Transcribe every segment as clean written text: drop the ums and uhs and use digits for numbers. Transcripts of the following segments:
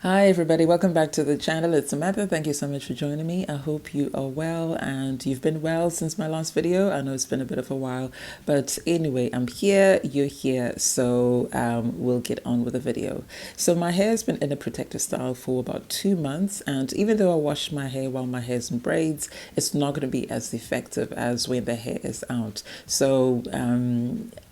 Hi everybody, welcome back to the channel. It's Samantha. Thank you so much for joining me. I hope you are well and you've been well since my last video. I know it's been a bit of a while, but anyway, I'm here, you're here, so we'll get on with the video. So my hair has been in a protective style for about 2 months, and even though I wash my hair while my hair's in braids, it's not going to be as effective as when the hair is out. So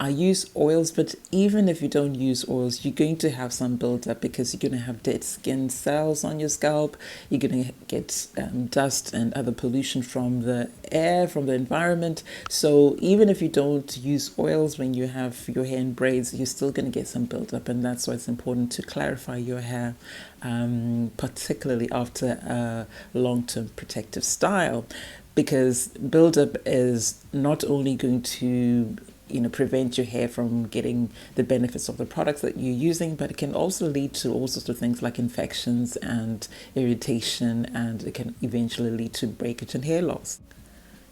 I use oils, but even if you don't use oils, you're going to have some buildup because you're going to have dead skin cells on your scalp. You're going to get dust and other pollution from the air, from the environment. So even if you don't use oils when you have your hair in braids, you're still going to get some buildup, and that's why it's important to clarify your hair, particularly after a long-term protective style, because buildup is not only going to prevent your hair from getting the benefits of the products that you're using, but it can also lead to all sorts of things like infections and irritation, and it can eventually lead to breakage and hair loss.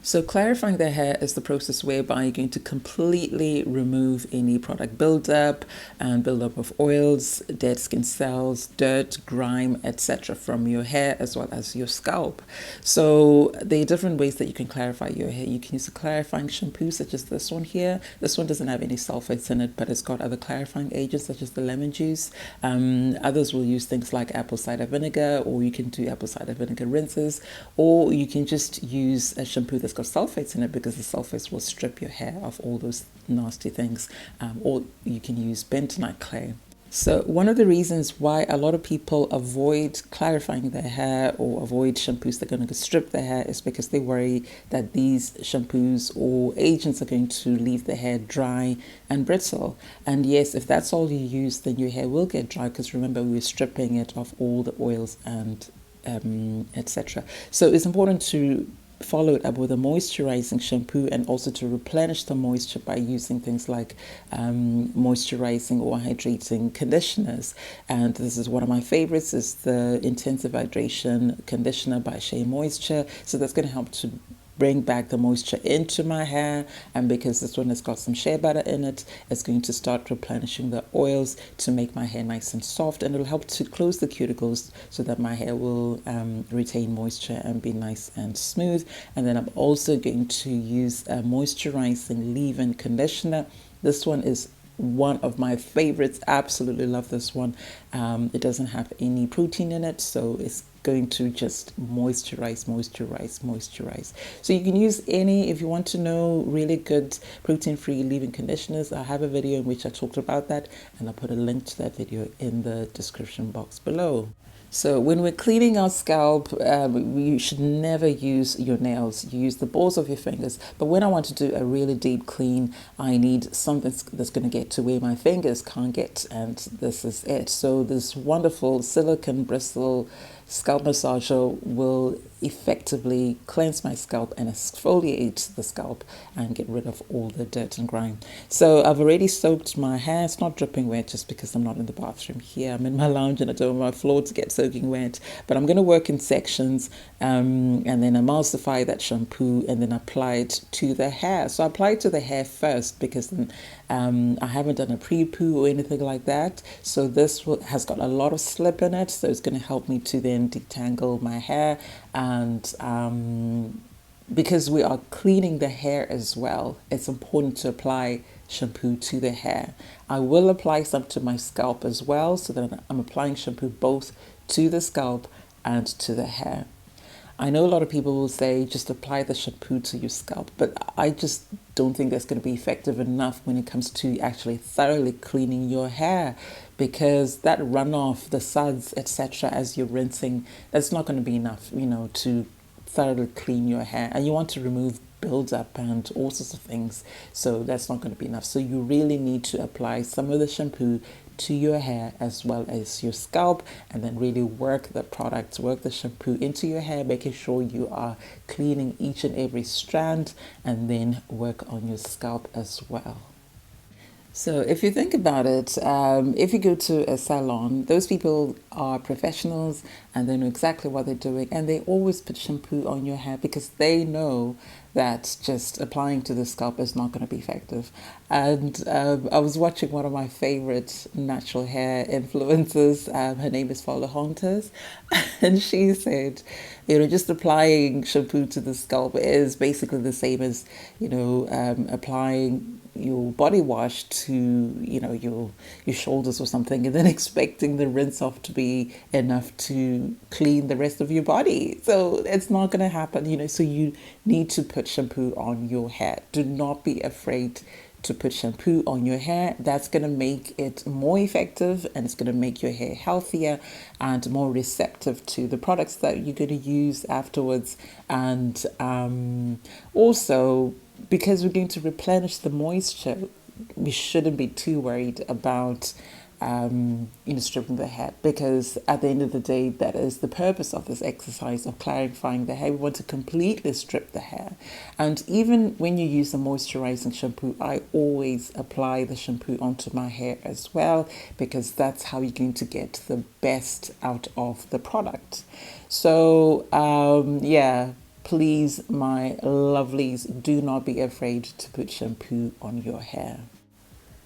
So clarifying the hair is the process whereby you're going to completely remove any product buildup and buildup of oils, dead skin cells, dirt, grime, etc. from your hair as well as your scalp. So there are different ways that you can clarify your hair. You can use a clarifying shampoo such as this one here. This one doesn't have any sulfates in it, but it's got other clarifying agents such as the lemon juice. Others will use things like apple cider vinegar, or you can do apple cider vinegar rinses, or you can just use a shampoo that's got sulfates in it, because the sulfates will strip your hair of all those nasty things. Or you can use bentonite clay. So one of the reasons why a lot of people avoid clarifying their hair or avoid shampoos that are going to strip their hair is because they worry that these shampoos or agents are going to leave the hair dry and brittle. And yes, if that's all you use, then your hair will get dry, because remember, we're stripping it of all the oils and etc. So it's important to follow it up with a moisturizing shampoo, and also to replenish the moisture by using things like moisturizing or hydrating conditioners. And this is one of my favorites, is the Intensive Hydration Conditioner by Shea Moisture. So that's going to help to bring back the moisture into my hair, and because this one has got some shea butter in it, it's going to start replenishing the oils to make my hair nice and soft, and it'll help to close the cuticles so that my hair will retain moisture and be nice and smooth. And then I'm also going to use a moisturizing leave-in conditioner. This one is one of my favorites. Absolutely love this one. It doesn't have any protein in it, so it's going to just moisturize. So you can use any, if you want to know really good protein-free leave-in conditioners, I have a video in which I talked about that, and I'll put a link to that video in the description box below. So when we're cleaning our scalp, you should never use your nails. You use the balls of your fingers. But when I want to do a really deep clean, I need something that's going to get to where my fingers can't get, and this is it. So this wonderful silicone bristle scalp massager will effectively cleanse my scalp and exfoliate the scalp and get rid of all the dirt and grime. So I've already soaked my hair. It's not dripping wet just because I'm not in the bathroom here. I'm in my lounge and I don't want my floor to get soaking wet. But I'm going to work in sections, and then emulsify that shampoo and then apply it to the hair. So I apply it to the hair first, because then I haven't done a pre-poo or anything like that. So this has got a lot of slip in it. So it's going to help me to then detangle my hair. And because we are cleaning the hair as well, it's important to apply shampoo to the hair. I will apply some to my scalp as well, so that I'm applying shampoo both to the scalp and to the hair. I know a lot of people will say just apply the shampoo to your scalp, but I just don't think that's going to be effective enough when it comes to actually thoroughly cleaning your hair, because that runoff, the suds, etc., as you're rinsing, that's not going to be enough, to thoroughly clean your hair. And you want to remove buildup and all sorts of things, so that's not going to be enough. So you really need to apply some of the shampoo to your hair as well as your scalp, and then really work the shampoo into your hair, making sure you are cleaning each and every strand, and then work on your scalp as well. So, if you think about it, if you go to a salon, those people are professionals and they know exactly what they're doing, and they always put shampoo on your hair because they know that just applying to the scalp is not going to be effective. And I was watching one of my favorite natural hair influencers. Her name is Fowler Hunters, and she said, just applying shampoo to the scalp is basically the same as, applying your body wash to your shoulders or something, and then expecting the rinse off to be enough to clean the rest of your body. So it's not going to happen. So you need to put shampoo on your hair. Do not be afraid to put shampoo on your hair. That's going to make it more effective, and it's going to make your hair healthier and more receptive to the products that you're going to use afterwards. And also, because we're going to replenish the moisture, we shouldn't be too worried about stripping the hair, because at the end of the day, that is the purpose of this exercise of clarifying the hair. We want to completely strip the hair. And even when you use a moisturizing shampoo, I always apply the shampoo onto my hair as well, because that's how you're going to get the best out of the product. So please, my lovelies, do not be afraid to put shampoo on your hair.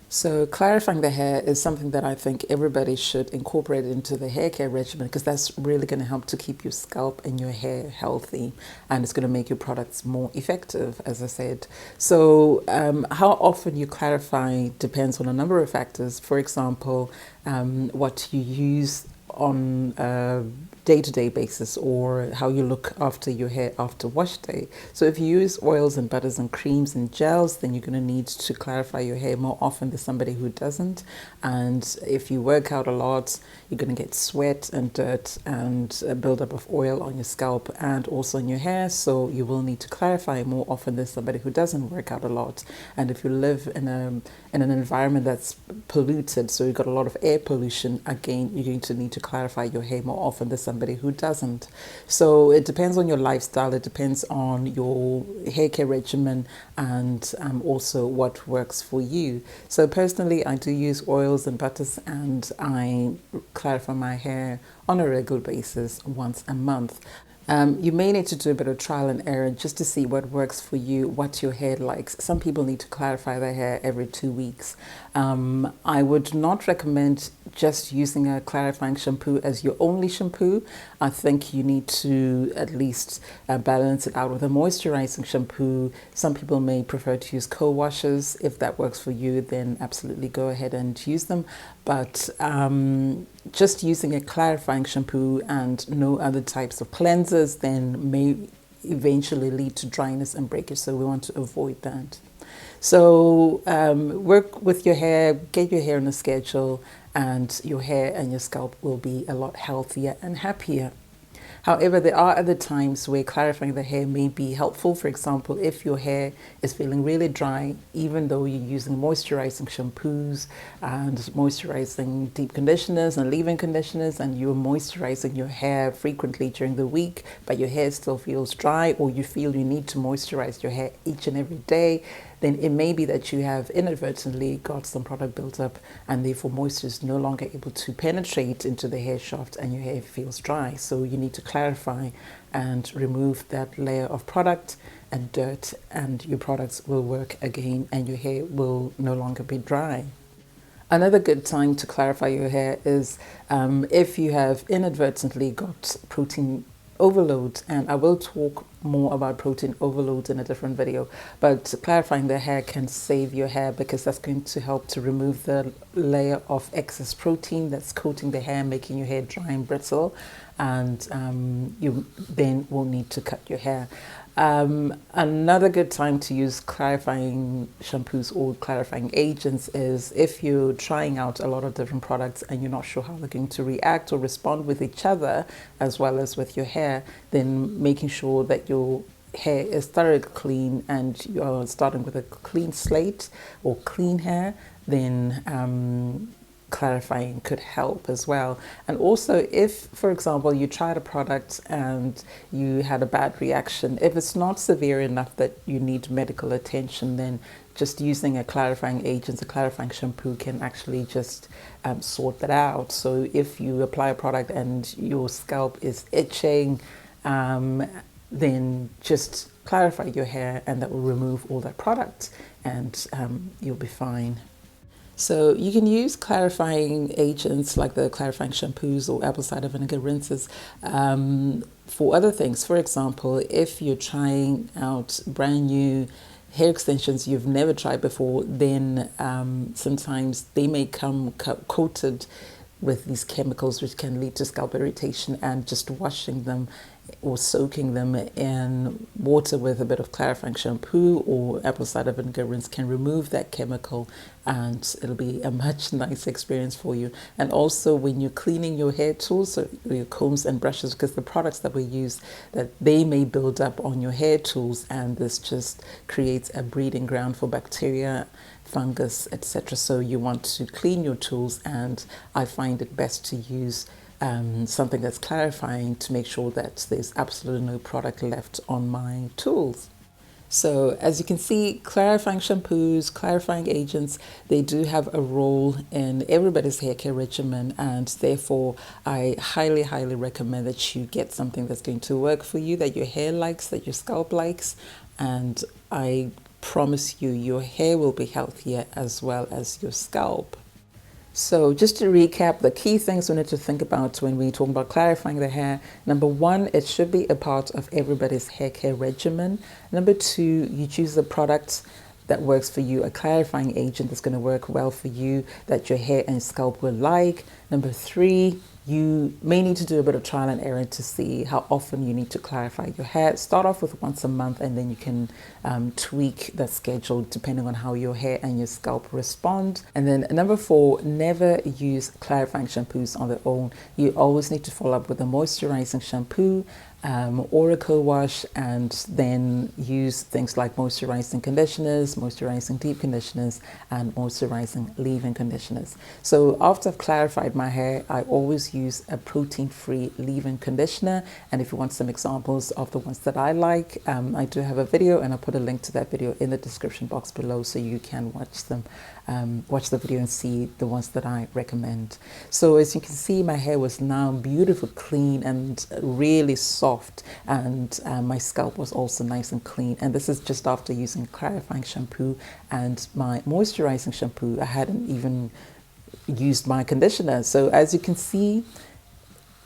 So clarifying the hair is something that I think everybody should incorporate into the hair care regimen, because that's really going to help to keep your scalp and your hair healthy, and it's going to make your products more effective, as I said. So how often you clarify depends on a number of factors. For example, what you use on a day-to-day basis, or how you look after your hair after wash day. So if you use oils and butters and creams and gels, then you're going to need to clarify your hair more often than somebody who doesn't. And if you work out a lot, you're going to get sweat and dirt and a buildup of oil on your scalp and also on your hair. So you will need to clarify more often than somebody who doesn't work out a lot. And if you live in an environment that's polluted, so you've got a lot of air pollution, again, you're going to need to clarify your hair more often than somebody who doesn't. So it depends on your lifestyle, it depends on your hair care regimen, and also what works for you. So personally, I do use oils and butters, and I clarify my hair on a regular basis once a month. You may need to do a bit of trial and error just to see what works for you, what your hair likes. Some people need to clarify their hair every 2 weeks. I would not recommend just using a clarifying shampoo as your only shampoo. I think you need to at least balance it out with a moisturizing shampoo. Some people may prefer to use co-washes. If that works for you, then absolutely go ahead and use them. But just using a clarifying shampoo and no other types of cleansers then may eventually lead to dryness and breakage. So we want to avoid that. So work with your hair, get your hair on a schedule, and your hair and your scalp will be a lot healthier and happier. However, there are other times where clarifying the hair may be helpful. For example, if your hair is feeling really dry, even though you're using moisturizing shampoos and moisturizing deep conditioners and leave-in conditioners, and you're moisturizing your hair frequently during the week, but your hair still feels dry, or you feel you need to moisturize your hair each and every day, then it may be that you have inadvertently got some product built up, and therefore moisture is no longer able to penetrate into the hair shaft and your hair feels dry. So you need to clarify and remove that layer of product and dirt, and your products will work again and your hair will no longer be dry. Another good time to clarify your hair is if you have inadvertently got protein overload, and I will talk more about protein overload in a different video, but clarifying the hair can save your hair, because that's going to help to remove the layer of excess protein that's coating the hair, making your hair dry and brittle, and you then will need to cut your hair. Another good time to use clarifying shampoos or clarifying agents is if you're trying out a lot of different products and you're not sure how they're going to react or respond with each other as well as with your hair, then making sure that your hair is thoroughly clean and you're starting with a clean slate or clean hair, then clarifying could help as well. And also, if for example you tried a product and you had a bad reaction, if it's not severe enough that you need medical attention, then just using a clarifying agent, a clarifying shampoo can actually just sort that out. So if you apply a product and your scalp is itching, then just clarify your hair and that will remove all that product, and you'll be fine. So you can use clarifying agents like the clarifying shampoos or apple cider vinegar rinses for other things. For example, if you're trying out brand new hair extensions you've never tried before, then sometimes they may come coated with these chemicals which can lead to scalp irritation, and just washing them or soaking them in water with a bit of clarifying shampoo or apple cider vinegar rinse can remove that chemical, and it'll be a much nicer experience for you. And also when you're cleaning your hair tools, so your combs and brushes, because the products that we use, that they may build up on your hair tools, and this just creates a breeding ground for bacteria, fungus, etc. So you want to clean your tools, and I find it best to use something that's clarifying to make sure that there's absolutely no product left on my tools. So as you can see, clarifying shampoos, clarifying agents, they do have a role in everybody's hair care regimen, and therefore I highly, highly recommend that you get something that's going to work for you, that your hair likes, that your scalp likes, and I promise you your hair will be healthier as well as your scalp. So just to recap, the key things we need to think about when we talk about clarifying the hair. Number one, it should be a part of everybody's hair care regimen. Number two, you choose a product that works for you, a clarifying agent that's going to work well for you, that your hair and scalp will like. Number three, you may need to do a bit of trial and error to see how often you need to clarify your hair. Start off with once a month, and then you can tweak the schedule depending on how your hair and your scalp respond. And then number four, never use clarifying shampoos on their own. You always need to follow up with a moisturizing shampoo or a co-wash, and then use things like moisturizing conditioners, moisturizing deep conditioners, and moisturizing leave-in conditioners. So after I've clarified my hair, I always use a protein-free leave-in conditioner, and if you want some examples of the ones that I like, I do have a video, and I'll put a link to that video in the description box below so you can watch them. Watch the video and see the ones that I recommend. So as you can see, my hair was now beautiful, clean, and really soft, and my scalp was also nice and clean. And this is just after using clarifying shampoo and my moisturizing shampoo. I hadn't even used my conditioner. So as you can see,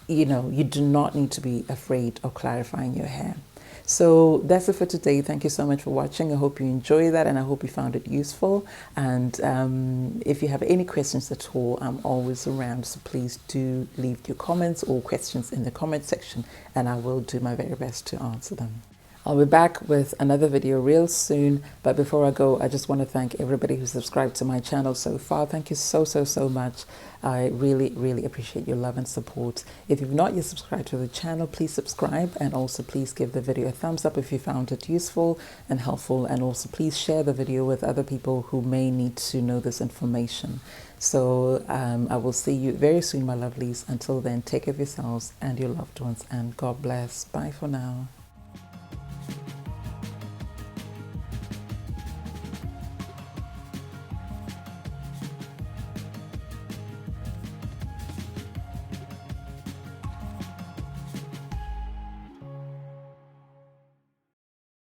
you know, you do not need to be afraid of clarifying your hair. So that's it for today. Thank you so much for watching. I hope you enjoyed that, and I hope you found it useful. And if you have any questions at all, I'm always around. So please do leave your comments or questions in the comment section, and I will do my very best to answer them. I'll be back with another video real soon, but before I go, I just want to thank everybody who subscribed to my channel so far. Thank you so much. I really appreciate your love and support. If you've not yet subscribed to the channel, please subscribe, and also please give the video a thumbs up if you found it useful and helpful, and also please share the video with other people who may need to know this information. So I will see you very soon, my lovelies. Until then, take care of yourselves and your loved ones, and God bless. Bye for now.